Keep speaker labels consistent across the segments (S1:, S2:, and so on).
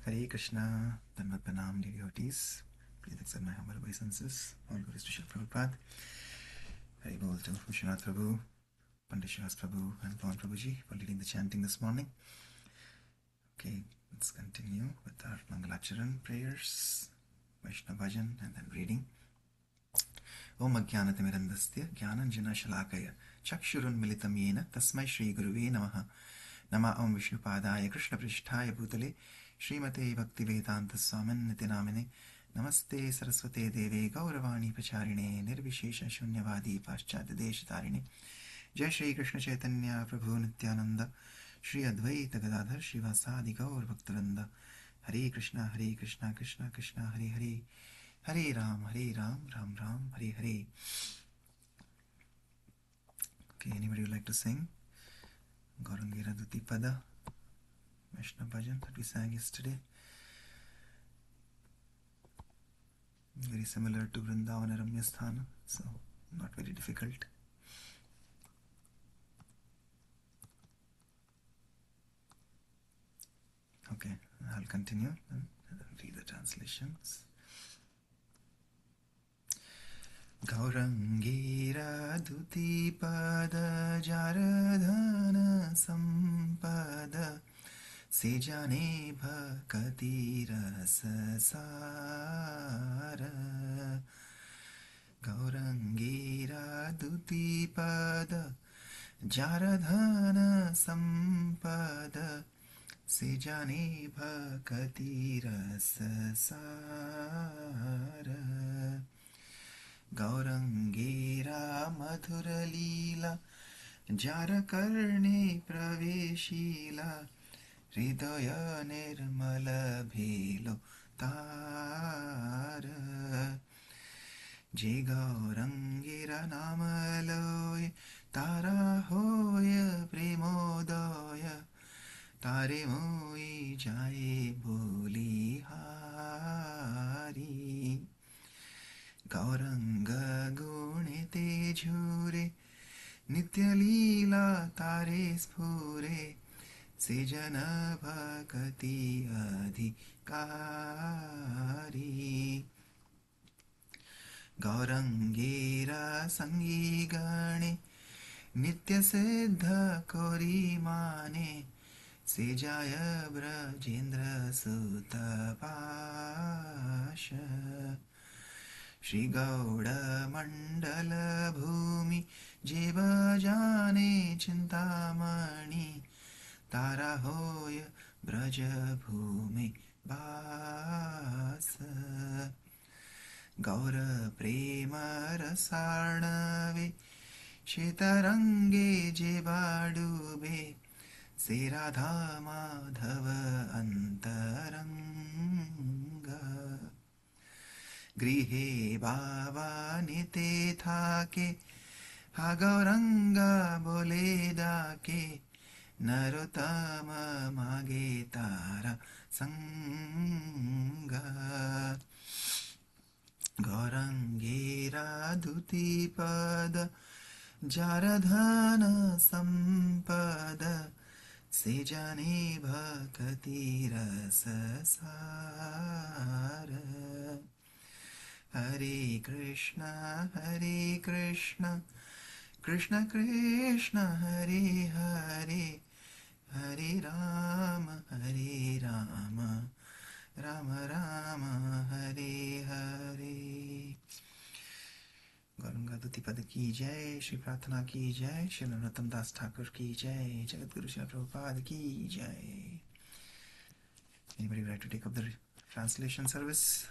S1: Hare Krishna, Dhanvat Pranam, dear devotees. Please accept my humble obeisances. All glories to Srila Prabhupada. Hare Bol to Vishwanath Prabhu, Pandit Shivas Prabhu, and Pawan Prabhuji for leading the chanting this morning. Okay, let's continue with our Mangalacharan prayers, Vaishnava Bhajan, and then reading. Om Ajnanatimirandasya Jnananjana Shalakaya Chakshurunmilitam Yena Tasmai Shri Guruve Namaha Nama Om Vishnupadaya Krishna Prishtaya Bhutale Srimate Bhaktivedanta Swamin Nitinamine Namaste Saraswate Deve Gauravani Pacharine Nirvishesha Shunyavadi Paschat Deshatarine Jai Shri Krishna Chaitanya Prabhu Nityananda Shri Advaita Gadadhar Shivasadi Gaur Bhaktaranda Hare Krishna Krishna Krishna Hare Hare Hare Ram, Ram Ram, Hare Hare. Okay, anybody would like to sing? Gaurangira Duti Pada, Vaishnava Bhajan that we sang yesterday. Very similar to Vrindavana Ramya Sthana, so not very difficult. Okay, I'll continue and read the translations. Gaurangira Duti Pada Jaradhana Sampada Sejane Bhakati Rasasara Gaurangira Duti Pada Jaradhana Sampada Sejane Bhakati Rasasara Gaurangira Madhuralila Jarakarne Praveshila Hridaya Nirmala Bhelo Tara Jai Gaurangira Namaloya Tara Hoya Premodoya Tare Moi Jai Boli Hari Gauranga Gunite Jhure Nitya Leela Tare Sphure Sejana Bhakati Adhikari Gaurangira Sangi Gane Nitya Siddha Kori Mane Sejaya Brajendra Sutta Pasha Shri Gauda Mandala Bhumi Jeva Jane Chintamani Tara Hoya Braja Bhumi Basa Gaura Prema Rasarnave Shetarange Jevadube Se Radha Madhava Antaranga Grihe Baba Nite Thake Hagauranga Bole Dake Narotama Mage Tara Sangha Gaurangira Duti Pada Jaradhana Sampada Sejane Bhakati Rasasara Hare Krishna Krishna Krishna Hare Hare Hare Rama Rama Rama Hare Hare Gauranga Duti Pada ki jai, Shri Pratana ki jai, Shri Narottam Das Thakur ki jai, Jagat Guru Srila Prabhupada ki jai. Anybody would like to take up the translation service?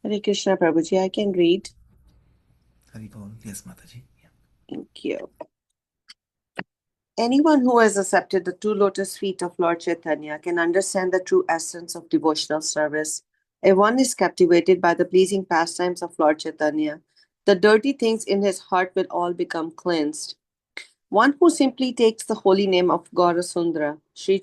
S2: Hare Krishna Prabhuji, I can read.
S1: Hari Bol. Yes, Mataji. Yeah.
S2: Thank you. Anyone who has accepted the two lotus feet of Lord Chaitanya can understand the true essence of devotional service. If one is captivated by the pleasing pastimes of Lord Chaitanya, the dirty things in his heart will all become cleansed. One who simply takes the holy name of Gaurasundara, Sri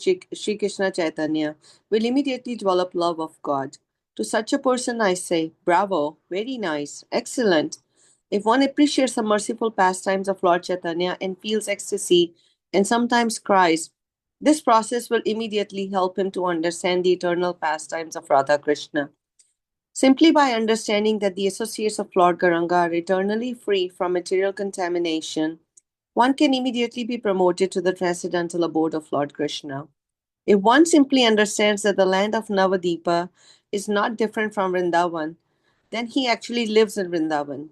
S2: Krishna Chaitanya, will immediately develop love of God. To such a person I say, bravo, very nice, excellent. If one appreciates the merciful pastimes of Lord Chaitanya and feels ecstasy and sometimes cries. This process will immediately help him to understand the eternal pastimes of Radha Krishna. Simply by understanding that the associates of Lord Garanga are eternally free from material contamination, one can immediately be promoted to the transcendental abode of Lord Krishna. If one simply understands that the land of Navadipa is not different from Vrindavan, then he actually lives in Vrindavan.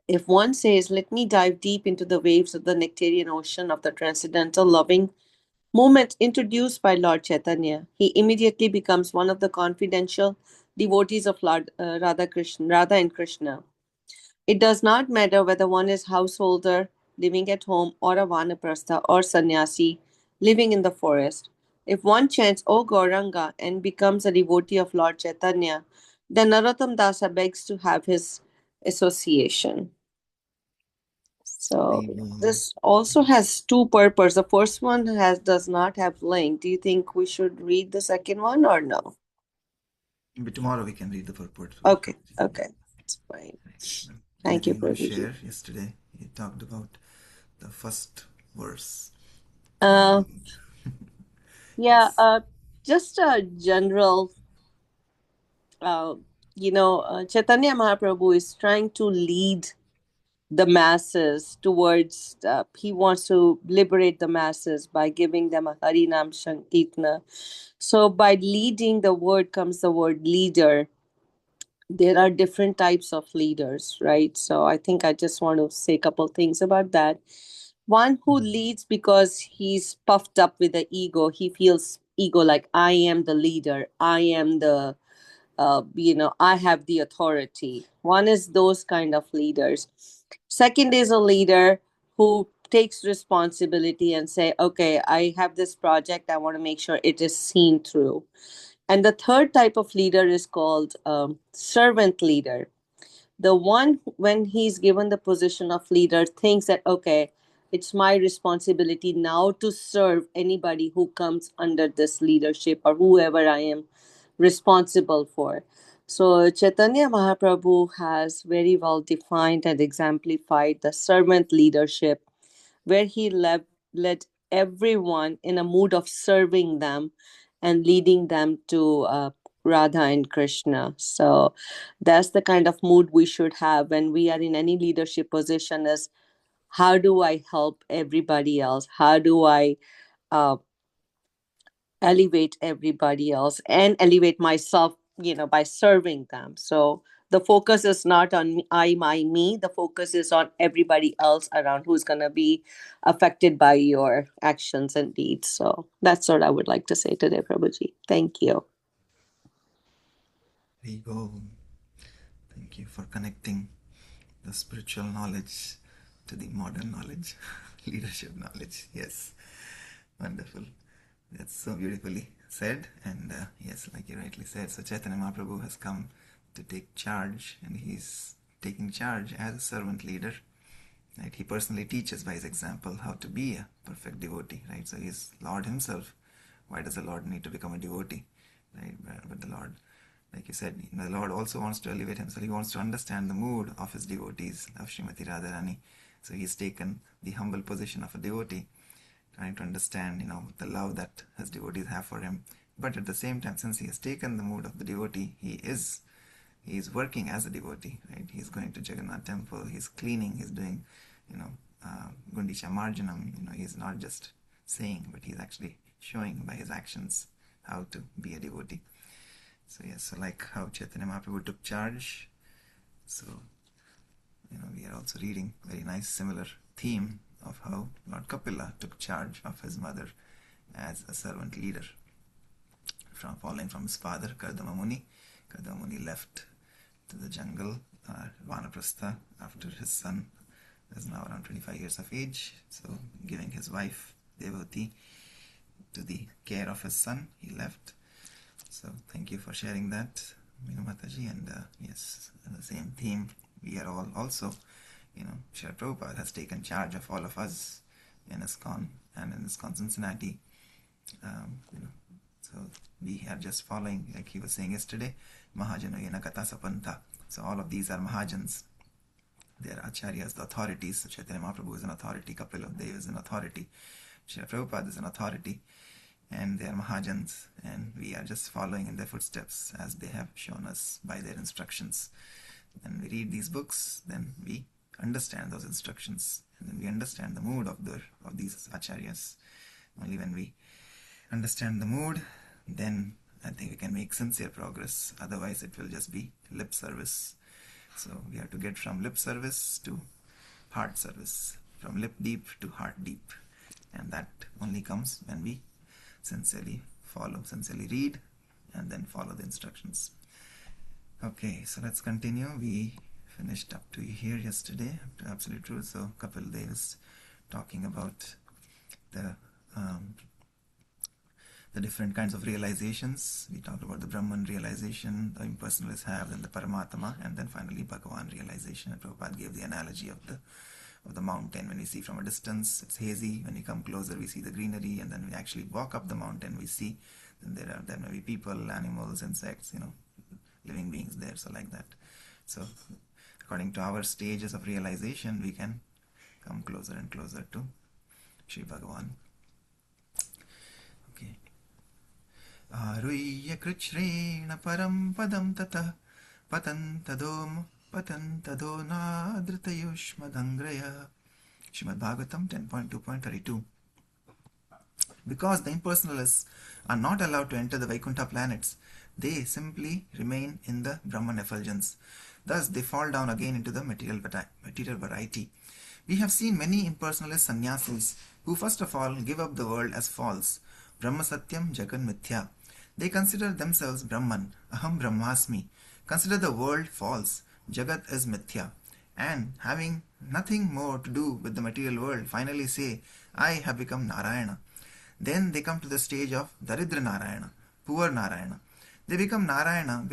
S2: If one says, let me dive deep into the waves of the nectarian ocean of the transcendental loving movement introduced by Lord Chaitanya, he immediately becomes one of the confidential devotees of Lord Radha and Krishna. It does not matter whether one is householder living at home or a vanaprastha or sannyasi living in the forest. If one chants O Gauranga and becomes a devotee of Lord Chaitanya, then Narottam Dasa begs to have his association. So this also has two purposes. The first one does not have link. Do you think we should read the second one or no?
S1: But tomorrow we can read the purport.
S2: Okay, that's fine. Thank you,
S1: Anything to
S2: Prabhuji.
S1: share? Yesterday you talked about the first verse.
S2: Yeah, just a general, Chaitanya Mahaprabhu is trying to lead the masses towards, he wants to liberate the masses by giving them a Harinam Sankirtana. So by leading, the word comes the word leader. There are different types of leaders, right? So I think I just want to say a couple things about that. One who leads because he's puffed up with the ego. He feels ego, like I am the leader. I am the, I have the authority. One is those kind of leaders. Second is a leader who takes responsibility and say, okay, I have this project. I want to make sure it is seen through. And the third type of leader is called servant leader. The one, when he's given the position of leader, thinks that, okay, it's my responsibility now to serve anybody who comes under this leadership or whoever I am responsible for. So Chaitanya Mahaprabhu has very well defined and exemplified the servant leadership, where he led everyone in a mood of serving them and leading them to Radha and Krishna. So that's the kind of mood we should have when we are in any leadership position, is how do I help everybody else? How do I uh, elevate everybody else and elevate myself, by serving them? So the focus is not on me, I, my, me. The focus is on everybody else around who's going to be affected by your actions and deeds. So that's what I would like to say today, Prabhuji. Thank you.
S1: There you go. Thank you for connecting the spiritual knowledge to the modern knowledge, leadership knowledge. Yes, wonderful. That's so beautifully said. And yes, like you rightly said, so Chaitanya Mahaprabhu has come to take charge, and he's taking charge as a servant leader. Right? He personally teaches by his example how to be a perfect devotee. Right? So he's Lord himself. Why does the Lord need to become a devotee? Right? But the Lord, like you said, the Lord also wants to elevate himself. He wants to understand the mood of his devotees, of Srimati Radharani. So he's taken the humble position of a devotee, trying to understand, the love that his devotees have for him. But at the same time, since he has taken the mood of the devotee, he is working as a devotee, right? He's going to Jagannath temple, he's cleaning, he's doing, Gundicha Marjanam. He's not just saying, but he's actually showing by his actions how to be a devotee. So yes, so like how Chaitanya Mahaprabhu took charge, so we are also reading very nice similar theme of how Lord Kapila took charge of his mother as a servant leader, following from his father Kardama Muni. Kardama Muni left to the jungle, Vanaprastha, after his son is now around 25 years of age, so giving his wife Devati to the care of his son, he left. So thank you for sharing that, Meenu Mataji. And yes, the same theme, we are all also, Srila Prabhupada has taken charge of all of us in ISKCON and in ISKCON Cincinnati. So we are just following, like he was saying yesterday, Mahajano Yena Kata Sapanta. So all of these are Mahajans, They are acharyas, the authorities. So Chaitanya Mahaprabhu is an authority, Kapil Dev is an authority, Srila Prabhupada is an authority, and they are Mahajans, and we are just following in their footsteps as they have shown us by their instructions. When we read these books, then we understand those instructions, and then we understand the mood of these acharyas. Only when we understand the mood, then I think we can make sincere progress. Otherwise, it will just be lip service. So we have to get from lip service to heart service, from lip deep to heart deep, and that only comes when we sincerely follow, sincerely read, and then follow the instructions. Okay, so let's continue. We finished up to here yesterday, up to Absolute Truth. So Kapil Dev is talking about the different kinds of realizations. We talked about the Brahman realization, the impersonalists have, then the Paramatma, and then finally Bhagavan realization. And Prabhupada gave the analogy of the mountain. When we see from a distance, it's hazy. When we come closer, we see the greenery, and then we actually walk up the mountain, we see then there may be people, animals, insects, living beings there, so like that. So according to our stages of realization, we can come closer and closer to Shri Bhagavan. Okay. Aruyya krichrena param padam tata patantadom patantado nadritayushmadangraya. Srimad Bhagavatam 10.2.32. Because the impersonalists are not allowed to enter the Vaikuntha planets, they simply remain in the Brahman effulgence. Thus, they fall down again into the material variety. We have seen many impersonalist sannyasis who first of all give up the world as false. Brahma Satyam Jagan Mithya. They consider themselves Brahman, Aham Brahmasmi. Consider the world false, Jagat is Mithya. And having nothing more to do with the material world, finally say, I have become Narayana. Then they come to the stage of Daridra Narayana, poor Narayana. They become Narayana,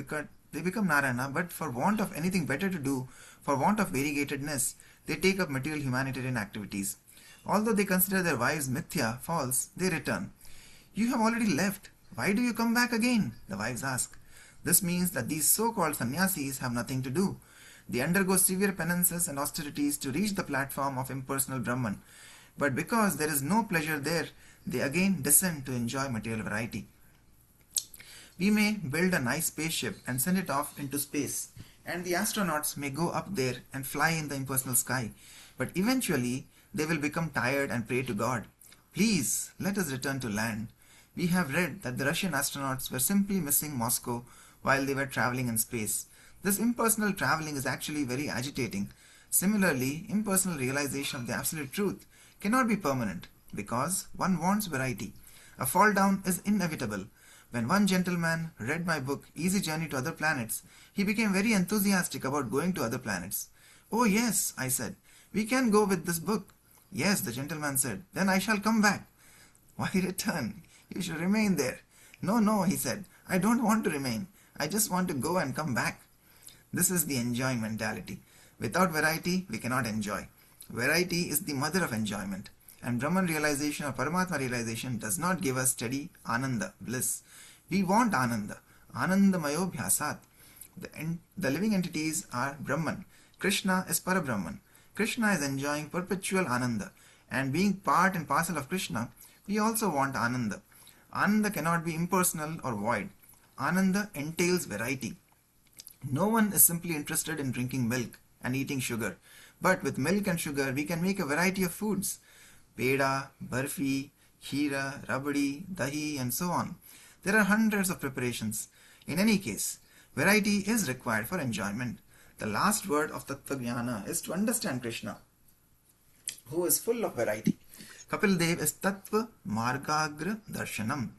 S1: but for want of anything better to do, for want of variegatedness, they take up material humanitarian activities. Although they consider their wives mithya, false, they return. You have already left. Why do you come back again? The wives ask. This means that these so-called sannyasis have nothing to do. They undergo severe penances and austerities to reach the platform of impersonal Brahman. But because there is no pleasure there, they again descend to enjoy material variety. We may build a nice spaceship and send it off into space, and the astronauts may go up there and fly in the impersonal sky, but eventually they will become tired and pray to God, please let us return to land. We have read that the Russian astronauts were simply missing Moscow while they were traveling in space. This impersonal traveling is actually very agitating. Similarly, impersonal realization of the absolute truth cannot be permanent because one wants variety. A fall down is inevitable. When one gentleman read my book, Easy Journey to Other Planets, he became very enthusiastic about going to other planets. Oh yes, I said, we can go with this book. Yes, the gentleman said, then I shall come back. Why return? You should remain there. No, he said, I don't want to remain. I just want to go and come back. This is the enjoying mentality. Without variety, we cannot enjoy. Variety is the mother of enjoyment. And Brahman realization or Paramatma realization does not give us steady Ananda, bliss. We want Ananda. Anandamayo Bhyasat. The living entities are Brahman. Krishna is Parabrahman. Krishna is enjoying perpetual Ananda. And being part and parcel of Krishna, we also want Ananda. Ananda cannot be impersonal or void. Ananda entails variety. No one is simply interested in drinking milk and eating sugar. But with milk and sugar, we can make a variety of foods. Peda, barfi, khira, rabdi, dahi, and so on. There are hundreds of preparations. In any case, variety is required for enjoyment. The last word of Tattva Jnana is to understand Krishna, who is full of variety. Kapil Dev is Tattva Margagra Darshanam.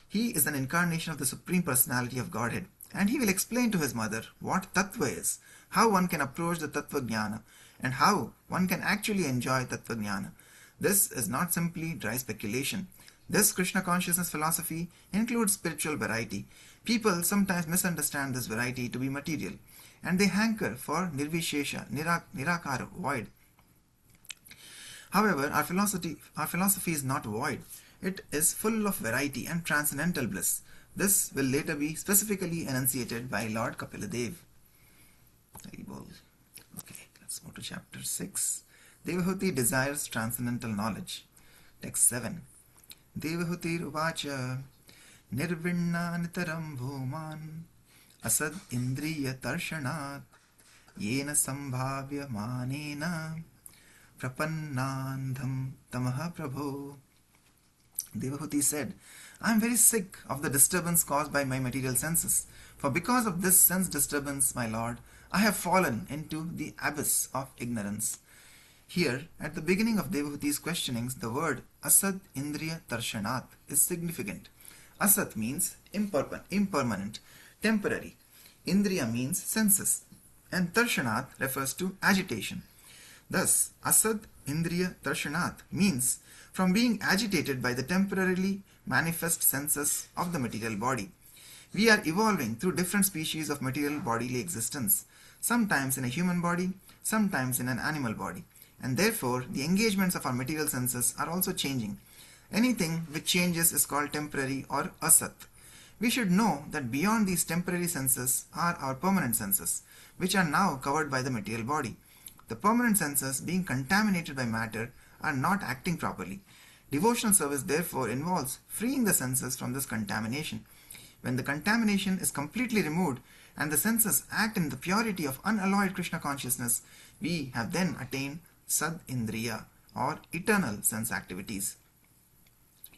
S1: He is an incarnation of the Supreme Personality of Godhead, and he will explain to his mother what Tattva is, how one can approach the Tattva Jnana, and how one can actually enjoy Tattva Jnana. This is not simply dry speculation. This Krishna consciousness philosophy includes spiritual variety. People sometimes misunderstand this variety to be material, and they hanker for nirvishesha, nirakara, void. However, our philosophy is not void. It is full of variety and transcendental bliss. This will later be specifically enunciated by Lord Kapila Dev. Okay. Let's move to chapter 6. Devahuti desires transcendental knowledge. Text 7. Devahutir uvacha nirvinna nitaram bhuman asad indriya tarshanat yena sambhavya manena prapannandham tamaha prabho. Devahuti said, I am very sick of the disturbance caused by my material senses, for because of this sense disturbance, my lord, I have fallen into the abyss of ignorance. Here, at the beginning of Devahuti's questionings, the word Asad Indriya Tarshanat is significant. Asat means impermanent, temporary. Indriya means senses, and Tarshanat refers to agitation. Thus, Asad Indriya Tarshanat means from being agitated by the temporarily manifest senses of the material body. We are evolving through different species of material bodily existence, sometimes in a human body, sometimes in an animal body, and therefore the engagements of our material senses are also changing. Anything which changes is called temporary or asat. We should know that beyond these temporary senses are our permanent senses, which are now covered by the material body. The permanent senses, being contaminated by matter, are not acting properly. Devotional service therefore involves freeing the senses from this contamination. When the contamination is completely removed and the senses act in the purity of unalloyed Krishna consciousness, we have then attained Sad Indriya or eternal sense activities.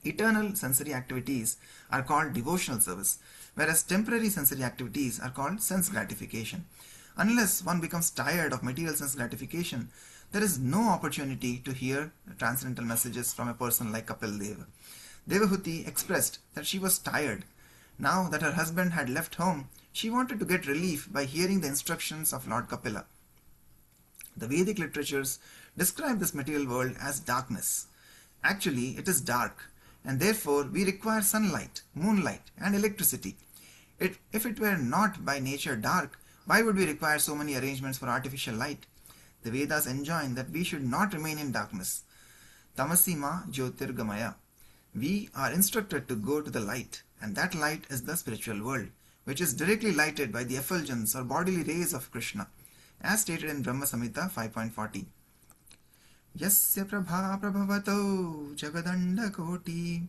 S1: Eternal sensory activities are called devotional service, whereas temporary sensory activities are called sense gratification. Unless one becomes tired of material sense gratification, there is no opportunity to hear transcendental messages from a person like Kapil Dev. Devahuti expressed that she was tired. Now that her husband had left home, she wanted to get relief by hearing the instructions of Lord Kapila. The Vedic literatures describe this material world as darkness. Actually, it is dark, and therefore we require sunlight, moonlight, and electricity. If it were not by nature dark, why would we require so many arrangements for artificial light? The Vedas enjoin that we should not remain in darkness. Tamasima Jyotirgamaya. We are instructed to go to the light, and that light is the spiritual world, which is directly lighted by the effulgence or bodily rays of Krishna, as stated in Brahma Samhita 5.40. Yasya prabha prabhavato jagadanda koti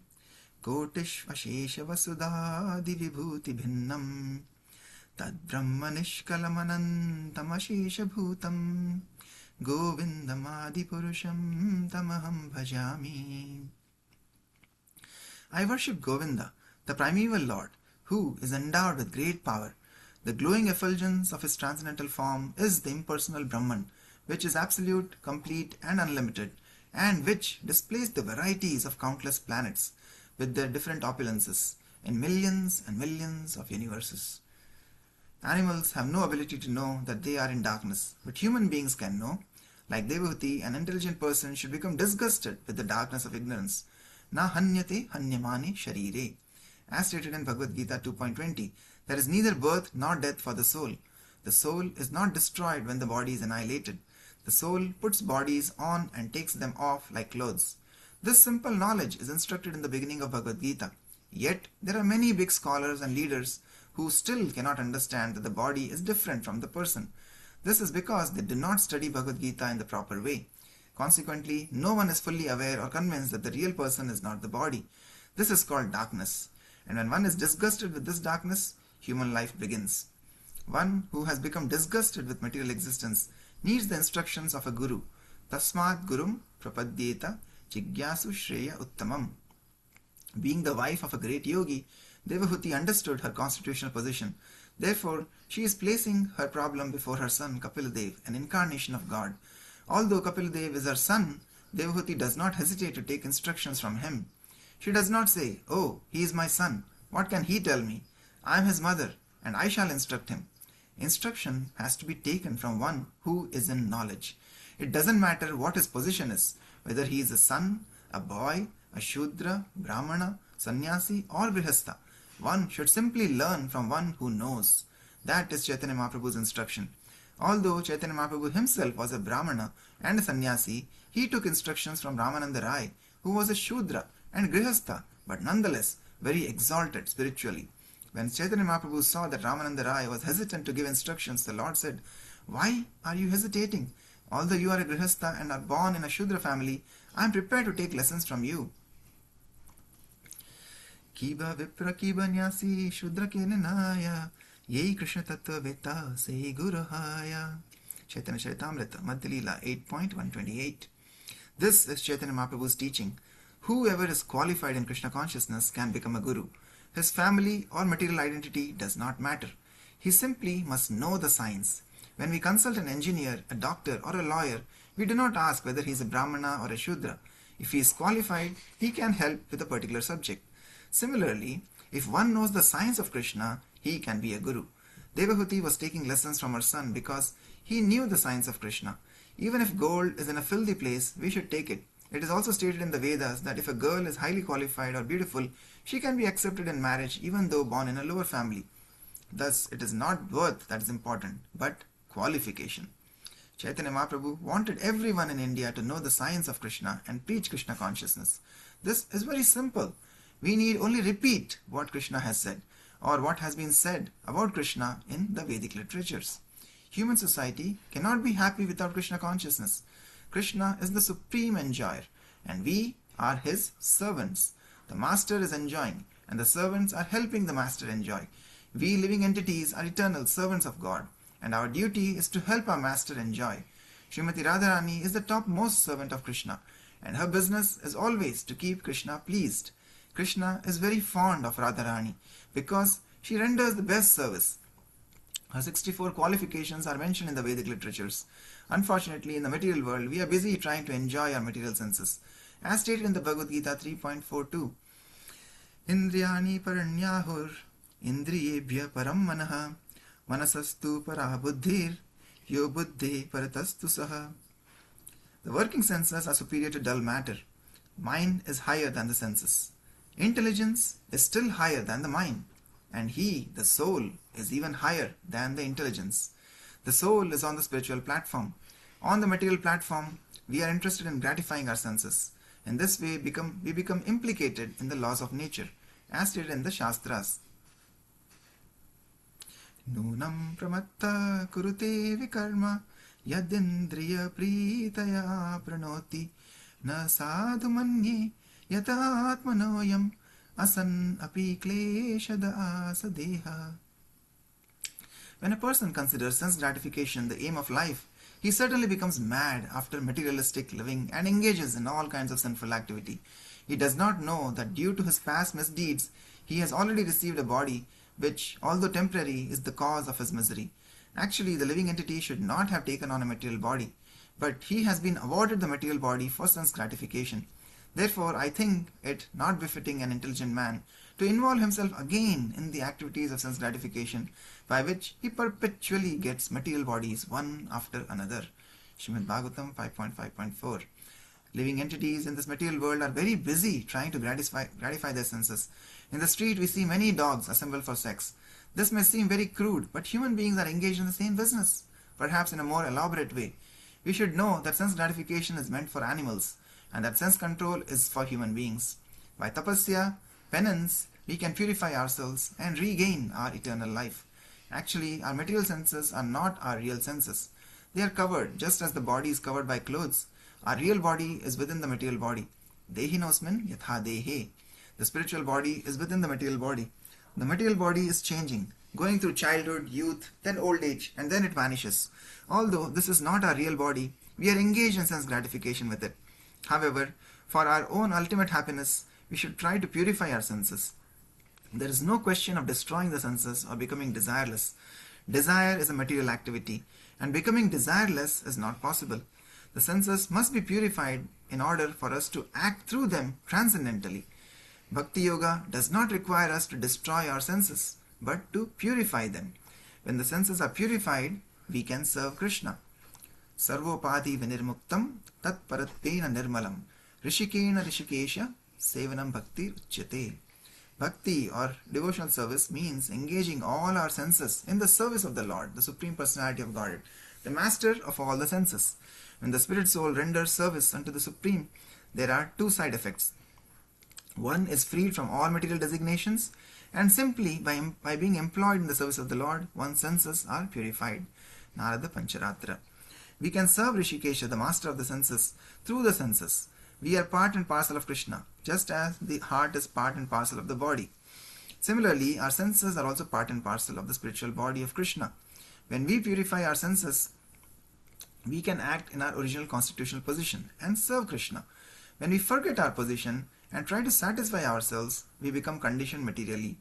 S1: kotishvashesha vasudadi vibhuti bhinnam tad brahma nishkalamanantam ashesha bhutam govindamadi purusham tamaham bhajami. I worship Govinda, the primeval Lord, who is endowed with great power. The glowing effulgence of his transcendental form is the impersonal Brahman, which is absolute, complete, and unlimited, and which displays the varieties of countless planets with their different opulences in millions and millions of universes. Animals have no ability to know that they are in darkness, but human beings can know. Like Devahuti, an intelligent person should become disgusted with the darkness of ignorance. Na hanyate hanyamani sharire. As stated in Bhagavad Gita 2.20, there is neither birth nor death for the soul. The soul is not destroyed when the body is annihilated. The soul puts bodies on and takes them off like clothes. This simple knowledge is instructed in the beginning of Bhagavad Gita. Yet, there are many big scholars and leaders who still cannot understand that the body is different from the person. This is because they do not study Bhagavad Gita in the proper way. Consequently, no one is fully aware or convinced that the real person is not the body. This is called darkness. And when one is disgusted with this darkness, human life begins. One who has become disgusted with material existence needs the instructions of a guru. Tasmat gurum prapadyeta jigyasu shreya uttamam. Being the wife of a great yogi, Devahuti understood her constitutional position. Therefore, she is placing her problem before her son Kapildev, an incarnation of God. Although Kapildev is her son, Devahuti does not hesitate to take instructions from him. She does not say, "Oh, he is my son. What can he tell me? I am his mother, and I shall instruct him." Instruction has to be taken from one who is in knowledge. It doesn't matter what his position is, whether he is a son, a boy, a Shudra, Brahmana, Sannyasi, or Grihastha. One should simply learn from one who knows. That is Chaitanya Mahaprabhu's instruction. Although Chaitanya Mahaprabhu himself was a Brahmana and a Sannyasi, he took instructions from Ramananda Rai, who was a Shudra and Grihastha, but nonetheless very exalted spiritually. When Chaitanya Mahaprabhu saw that Ramananda Rai was hesitant to give instructions, the Lord said, "Why are you hesitating? Although you are a Grihastha and are born in a Shudra family, I am prepared to take lessons from you. Kiba Vipra Kiba Nyasi Shudra Kenanaya Yei Krishna Tattva Veta Sei Guruhaya. Chaitanya Charitamrita, Madhya Leela 8.128. This is Chaitanya Mahaprabhu's teaching. Whoever is qualified in Krishna consciousness can become a guru. His family or material identity does not matter. He simply must know the science. When we consult an engineer, a doctor, or a lawyer, we do not ask whether he is a Brahmana or a Shudra. If he is qualified, he can help with a particular subject. Similarly, if one knows the science of Krishna, he can be a guru. Devahuti was taking lessons from her son because he knew the science of Krishna. Even if gold is in a filthy place, we should take it. It is also stated in the Vedas that if a girl is highly qualified or beautiful, she can be accepted in marriage even though born in a lower family. Thus, it is not birth that is important, but qualification. Chaitanya Mahaprabhu wanted everyone in India to know the science of Krishna and preach Krishna consciousness. This is very simple. We need only repeat what Krishna has said or what has been said about Krishna in the Vedic literatures. Human society cannot be happy without Krishna consciousness. Krishna is the supreme enjoyer and we are his servants. The master is enjoying and the servants are helping the master enjoy. We living entities are eternal servants of God and our duty is to help our master enjoy. Srimati Radharani is the topmost servant of Krishna and her business is always to keep Krishna pleased. Krishna is very fond of Radharani because she renders the best service. Her 64 qualifications are mentioned in the Vedic literatures. Unfortunately, in the material world, we are busy trying to enjoy our material senses. As stated in the Bhagavad Gita 3.42, Indriyani paranyahur indriyebhya param manaha manasastu para buddhir yo buddhe paratastu saha. The working senses are superior to dull matter. Mind is higher than the senses. Intelligence is still higher than the mind. And he, the soul, is even higher than the intelligence. The soul is on the spiritual platform. On the material platform, we are interested in gratifying our senses. In this way, we become implicated in the laws of nature, as stated in the Shastras. Nunam pramatta kurute vikarma yadindriya pritaya pranoti na sadhu manye yata atmanoyam asan api kleshada asadeha. When a person considers sense gratification the aim of life, he certainly becomes mad after materialistic living and engages in all kinds of sinful activity. He does not know that due to his past misdeeds, he has already received a body which, although temporary, is the cause of his misery. Actually, the living entity should not have taken on a material body, but he has been awarded the material body for sense gratification. Therefore, I think it not befitting an intelligent man to involve himself again in the activities of sense gratification by which he perpetually gets material bodies one after another. Srimad Bhagavatam 5.5.4. Living entities in this material world are very busy trying to gratify their senses. In the street, we see many dogs assembled for sex. This may seem very crude, but human beings are engaged in the same business, perhaps in a more elaborate way. We should know that sense gratification is meant for animals, and that sense control is for human beings. By tapasya, penance, we can purify ourselves and regain our eternal life. Actually, our material senses are not our real senses. They are covered just as the body is covered by clothes. Our real body is within the material body. Dehinosmin yatha dehe. The spiritual body is within the material body. The material body is changing, going through childhood, youth, then old age, and then it vanishes. Although this is not our real body, we are engaged in sense gratification with it. However, for our own ultimate happiness, we should try to purify our senses. There is no question of destroying the senses or becoming desireless. Desire is a material activity, and becoming desireless is not possible. The senses must be purified in order for us to act through them transcendentally. Bhakti Yoga does not require us to destroy our senses, but to purify them. When the senses are purified, we can serve Krishna. Sarvopadi vinirmuktam tat parattena nirmalam rishikena rishikesha sevanam bhakti uchyate. Bhakti or devotional service means engaging all our senses in the service of the Lord, the Supreme Personality of Godhead, the master of all the senses. When the spirit soul renders service unto the Supreme, there are two side effects. One is freed from all material designations, and simply by being employed in the service of the Lord, one's senses are purified. Narada Pancharatra. We can serve Rishikesha, the master of the senses, through the senses. We are part and parcel of Krishna, just as the heart is part and parcel of the body. Similarly, our senses are also part and parcel of the spiritual body of Krishna. When we purify our senses, we can act in our original constitutional position and serve Krishna. When we forget our position and try to satisfy ourselves, we become conditioned materially.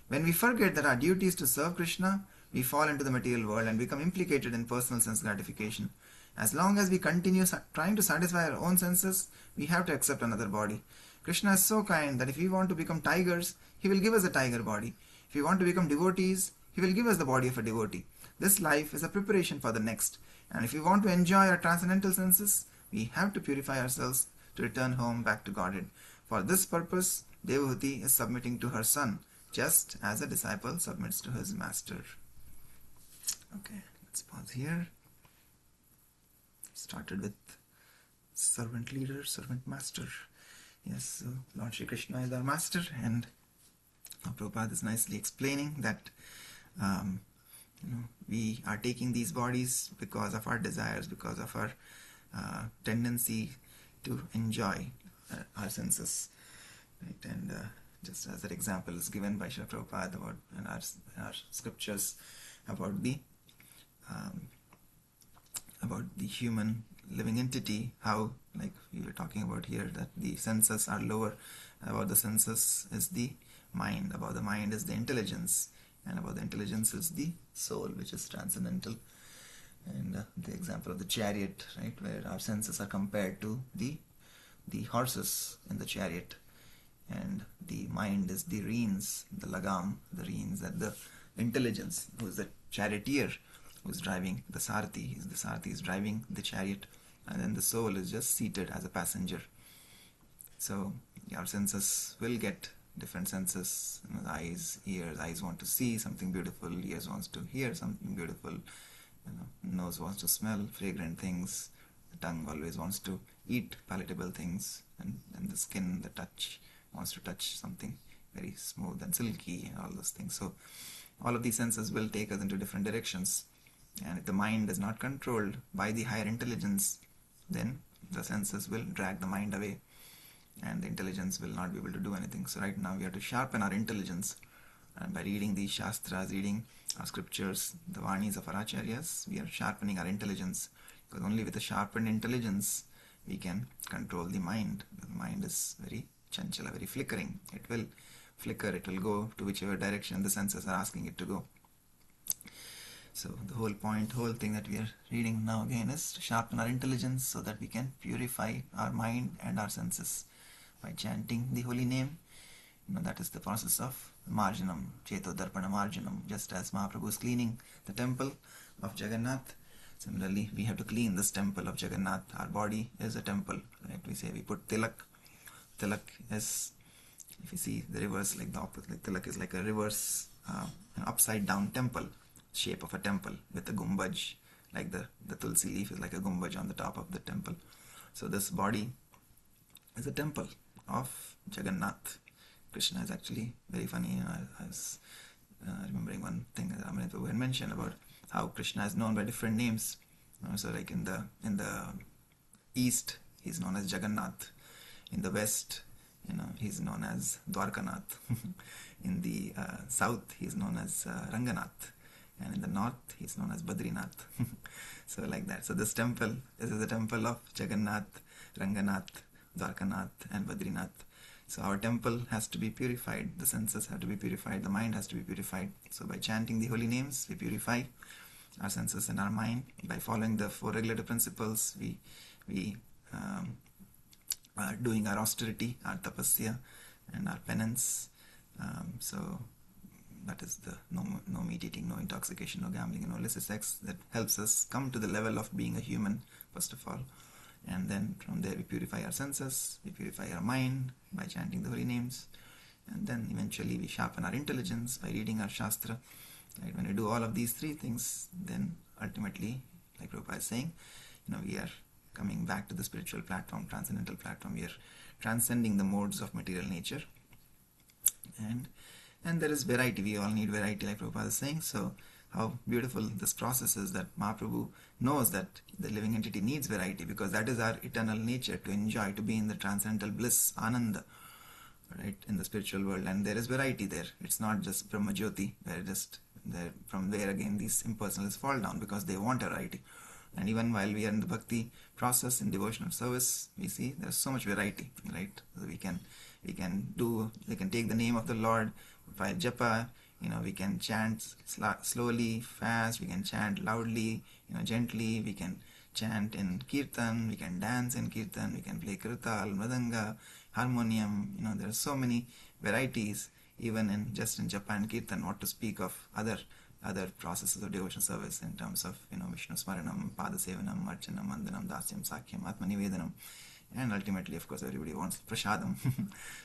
S1: When we forget that our duty is to serve Krishna, we fall into the material world and become implicated in personal sense gratification. As long as we continue trying to satisfy our own senses, we have to accept another body. Krishna is so kind that if we want to become tigers, he will give us a tiger body. If we want to become devotees, he will give us the body of a devotee. This life is a preparation for the next. And if we want to enjoy our transcendental senses, we have to purify ourselves to return home back to Godhead. For this purpose, Devahuti is submitting to her son, just as a disciple submits to his master. Okay, let's pause here. Started with servant leader, servant master. Yes, so Lord Shri Krishna is our master, and Prabhupada is nicely explaining that we are taking these bodies because of our desires, because of our tendency to enjoy our senses. Right? And just as that example is given by Srila Prabhupada about in our scriptures about the human living entity, how, like we were talking about here, that the senses are lower. About the senses is the mind, about the mind is the intelligence, and about the intelligence is the soul, which is transcendental. And the example of the chariot, right, where our senses are compared to the horses in the chariot, and the mind is the reins, the lagam, the reins, that the intelligence, who is the charioteer, who is driving the Sarthi, is driving the chariot, and then the soul is just seated as a passenger. So our senses will get different senses. The eyes, ears, eyes want to see something beautiful, ears wants to hear something beautiful, nose wants to smell fragrant things, the tongue always wants to eat palatable things, and the skin, the touch, wants to touch something very smooth and silky, and all those things. So all of these senses will take us into different directions, and if the mind is not controlled by the higher intelligence, then the senses will drag the mind away, and the intelligence will not be able to do anything. So right now we have to sharpen our intelligence, and by reading these shastras, reading our scriptures, the vanis of our acharyas, we are sharpening our intelligence, because only with a sharpened intelligence we can control the mind. The mind is very chanchala, very flickering. It will flicker, it will go to whichever direction the senses are asking it to go. So the whole thing that we are reading now again is to sharpen our intelligence so that we can purify our mind and our senses by chanting the holy name. That is the process of marjanam, cheto darpana marjanam. Just as Mahaprabhu is cleaning the temple of Jagannath, similarly we have to clean this temple of Jagannath. Our body is a temple, right? We say we put tilak. Tilak is, if you see the reverse, like the opposite, like tilak is like a reverse, an upside down temple, shape of a temple with a gumbaj, like the tulsi leaf is like a gumbaj on the top of the temple. So this body is a temple of Jagannath. Krishna is actually very funny. I was remembering one thing that Amrit Prabhu had mentioned about how Krishna is known by different names. So like in the east, he's known as Jagannath. In the west, he's known as Dwarkanath. In the south, he's known as Ranganath. And in the north, he's known as Badrinath. So like that. So this temple is the temple of Jagannath, Ranganath, Dwarkanath, and Badrinath. So our temple has to be purified. The senses have to be purified. The mind has to be purified. So by chanting the holy names, we purify our senses and our mind. By following the 4 regulative principles, we are doing our austerity, our tapasya, and our penance. So that is the no meat eating, no intoxication, no gambling, and no illicit sex. That helps us come to the level of being a human, first of all. And then from there we purify our senses, we purify our mind by chanting the holy names. And then eventually we sharpen our intelligence by reading our shastra. Right? When we do all of these 3 things, then ultimately, like Prabhupada is saying, we are coming back to the spiritual platform, transcendental platform. We are transcending the modes of material nature. And there is variety. We all need variety, like Prabhupada is saying. So how beautiful this process is, that Mahaprabhu knows that the living entity needs variety, because that is our eternal nature, to enjoy, to be in the transcendental bliss, Ananda, right, in the spiritual world. And there is variety there. It's not just Brahma Jyoti, where just there, from there again these impersonalists fall down because they want a variety. And even while we are in the bhakti process, in devotional service, we see there's so much variety, right? So we can take the name of the Lord while japa, we can chant slowly, fast, we can chant loudly, gently, we can chant in kirtan, we can dance in kirtan, we can play krital, mridanga, harmonium, there are so many varieties even in japa and kirtan, not to speak of other processes of devotional service in terms of Vishnu Smaranam, Padasevanam, Archanam, Vandanam, Dasyam, Sakyam, Atmanivedanam, and ultimately, of course, everybody wants Prasadam.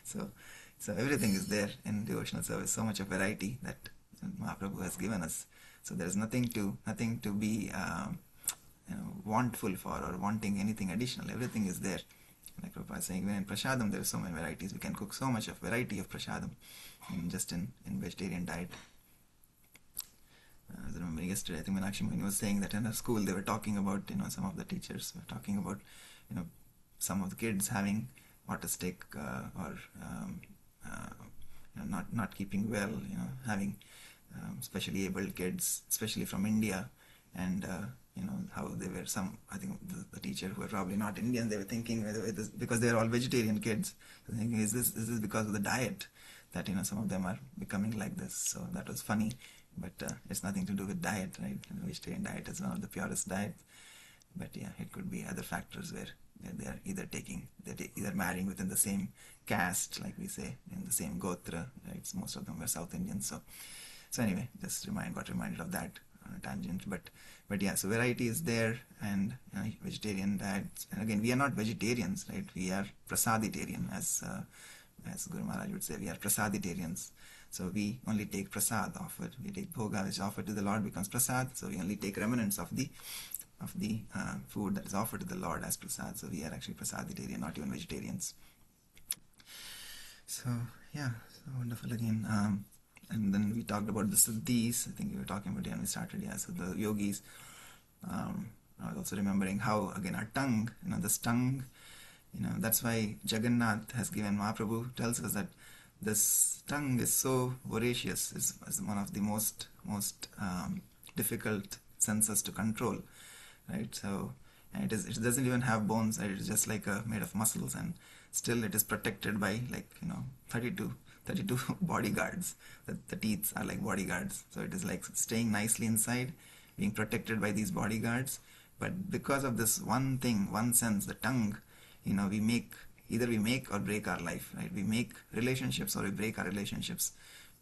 S1: so everything is there in devotional service, so much of variety that Mahaprabhu has given us. So there is nothing to be wantful for or wanting anything additional. Everything is there. Like Prabhupada is saying, even in Prasadam there are so many varieties. We can cook so much of variety of Prasadam in vegetarian diet. I remember yesterday, I think Meenakshi Mohini was saying that in a school they were talking about, some of the teachers were talking about, some of the kids having autistic or not keeping well, having specially abled kids, especially from India, and how they were I think the teacher who were probably not Indian, they were thinking because they are all vegetarian kids, so thinking is this because of the diet that some of them are becoming like this. So that was funny. But it's nothing to do with diet, right? Vegetarian diet is one of the purest diets. But yeah, it could be other factors where they are either marrying within the same caste, like we say, in the same gotra, right? So most of them were South Indians. So anyway, just got reminded of that on a tangent. But yeah, so variety is there, and vegetarian diets. And again, we are not vegetarians, right? We are prasaditarian, as Guru Maharaj would say, we are prasaditarians. So we only take prasad offered. We take bhoga, which is offered to the Lord, becomes prasad. So we only take remnants of the food that is offered to the Lord as prasad. So we are actually prasaditarian, not even vegetarians. So yeah, so wonderful again. And then we talked about the siddhis. I think we were talking about it when we started. Yeah, so the yogis. I was also remembering how, again, our tongue, this tongue, that's why Jagannath has given, Mahaprabhu tells us that this tongue is so voracious, is one of the most difficult senses to control, right? So, and it doesn't even have bones, right? It's just like made of muscles, and still it is protected by 32 bodyguards. The teeth are like bodyguards, so it is like staying nicely inside, being protected by these bodyguards. But because of this one thing, one sense, the tongue, either we make or break our life, right? We make relationships or we break our relationships,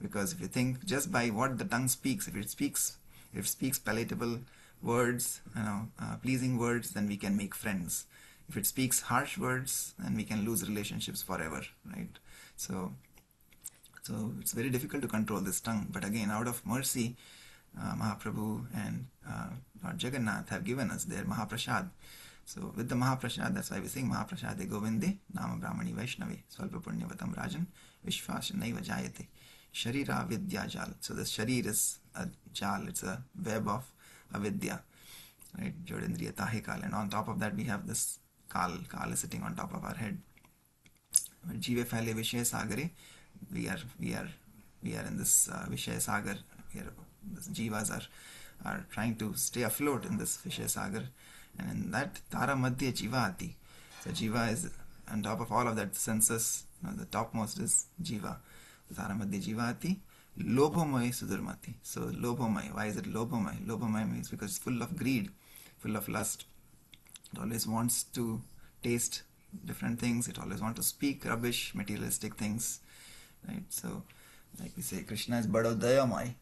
S1: because if you think just by what the tongue speaks, if it speaks palatable words, pleasing words, then we can make friends. If it speaks harsh words, then we can lose relationships forever, right? So it's very difficult to control this tongue. But again, out of mercy, Mahaprabhu and Lord Jagannath have given us their Mahaprasad. So with the Mahaprasad, that's why we sing Mahaprasade Govinde Nama Brahmani Vaishnavi Svalpa Punyavatam Rajan Vishvasanaiva Jayate Sharira Vidya Jal. So the Sharir is a Jal, it's a web of avidya, right? Jodindriya Tahikal. And on top of that we have this Kal. Kal is sitting on top of our head. Jive Phale Vishaya Sagare, we are in this Vishaya Sagar. The jivas are trying to stay afloat in this Vishaya Sagar. And in that, Tara Madhya Jivaati. So Jiva is on top of all of that senses. The topmost is Jiva. Tara Madhya Jivaati. Lobhomay Sudurmati. So Lobhomay. Why is it Lobhomay? Lobhomay means because it's full of greed, full of lust. It always wants to taste different things. It always wants to speak rubbish, materialistic things. Right? So, like we say, Krishna is Bado Dayamay.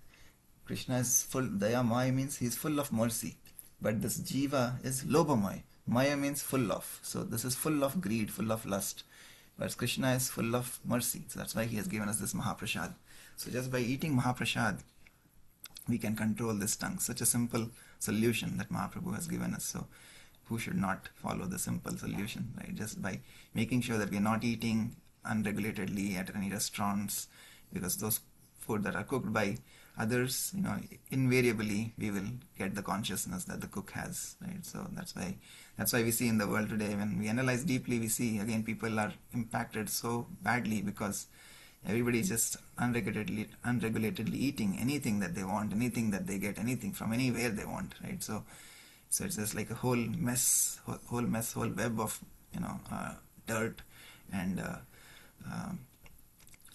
S1: Krishna is full. Dayamay means he is full of mercy. But this Jiva is Lobhamay. Maya means full of. So this is full of greed, full of lust. Whereas Krishna is full of mercy. So that's why he has given us this Mahaprasad. So just by eating Mahaprasad, we can control this tongue. Such a simple solution that Mahaprabhu has given us. So who should not follow the simple solution, right? Just by making sure that we are not eating unregulatedly at any restaurants, because those food that are cooked by others, invariably we will get the consciousness that the cook has, right? So that's why we see in the world today, when we analyze deeply, we see again people are impacted so badly because everybody is just unregulatedly eating anything that they want, anything that they get, anything from anywhere they want, right? So it's just like a whole mess, whole web of dirt and um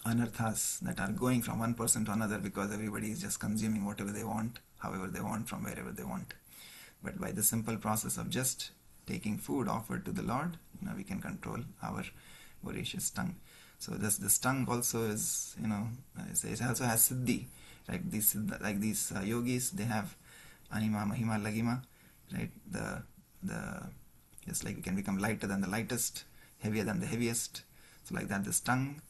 S1: anarthas that are going from one person to another because everybody is just consuming whatever they want, however they want, from wherever they want. But by the simple process of just taking food offered to the Lord, we can control our voracious tongue. So this tongue also is, it also has siddhi. These yogis, they have anima, mahima, lagima, right? The just like we can become lighter than the lightest, heavier than the heaviest. So like that, this tongue,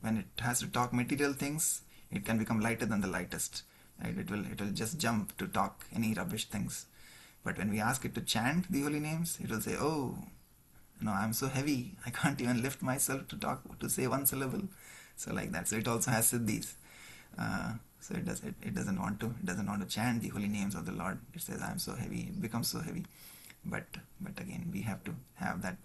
S1: when it has to talk material things, it can become lighter than the lightest. Right? It will just jump to talk any rubbish things. But when we ask it to chant the holy names, it will say, "Oh, I'm so heavy, I can't even lift myself to say one syllable." So like that. So it also has siddhis. So it doesn't want to chant the holy names of the Lord. It says, "I'm so heavy." It becomes so heavy. But again, we have to have that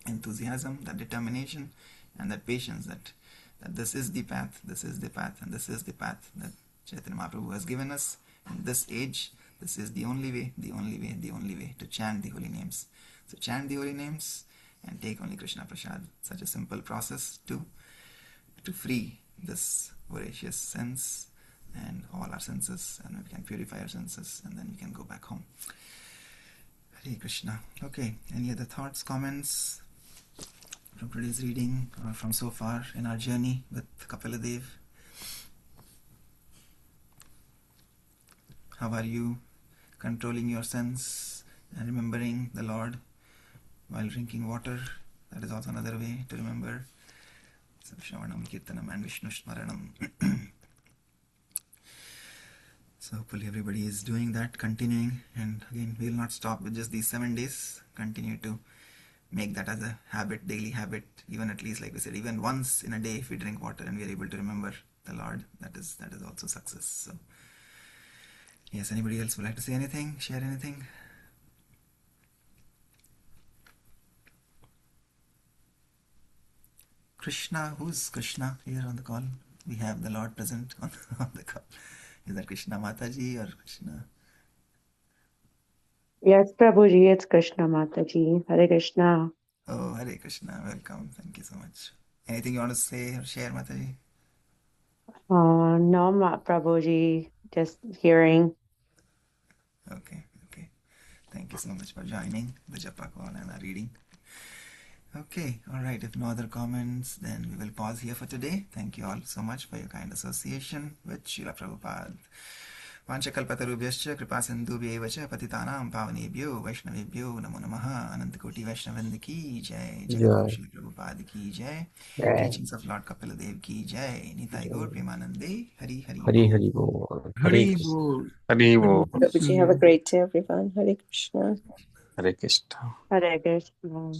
S1: enthusiasm, that determination, and that patience that this is the path, and this is the path that Chaitanya Mahaprabhu has given us in this age. This is the only way to chant the holy names. So chant the holy names and take only Krishna Prasad. Such a simple process to free this voracious sense and all our senses, and we can purify our senses, and then we can go back home. Hare Krishna. Okay, any other thoughts, comments from today's reading or from so far in our journey with Kapila Dev? How are you controlling your sense and remembering the Lord while drinking water? That is also another way to remember. So Shravanam, Kirtanam and Vishnu Smaranam. So hopefully everybody is doing that, continuing, and again we will not stop with just these 7 days. Continue to make that as a habit, daily habit, even at least, like we said, even once in a day, if we drink water and we are able to remember the Lord, that is also success. So yes, anybody else would like to say anything, share anything? Krishna, who's Krishna here on the call? We have the Lord present on the call. Is that Krishna Mataji or Krishna?
S3: Yes, Prabhuji, it's Krishna Mataji. Hare Krishna.
S1: Oh, Hare Krishna. Welcome. Thank you so much. Anything you want to say or share, Mataji?
S3: No, Prabhuji, just hearing.
S1: Okay. Thank you so much for joining the Japa call and our reading. Okay, alright, if no other comments, then we will pause here for today. Thank you all so much for your kind association with Srila Prabhupada. Vanchakalpatarubhyascha kripasindhubhyeva cha patitanam pavanebhyo vaishnavebhyo namo namaha. Anantakoti Vaishnavrind ki jai. Jagadguru Srila Prabhupada ki jai. Teachings of Lord Kapila Dev ki jai. Nitai Gaur Premanande. Hari Hari
S4: Hari
S1: Bol.
S4: Hari Bol.
S5: Hari Bol.
S4: Hari Bol.
S2: Prabhuji, have a great day, everyone. Hare Krishna.
S4: Hare Krishna.
S3: Hare Krishna.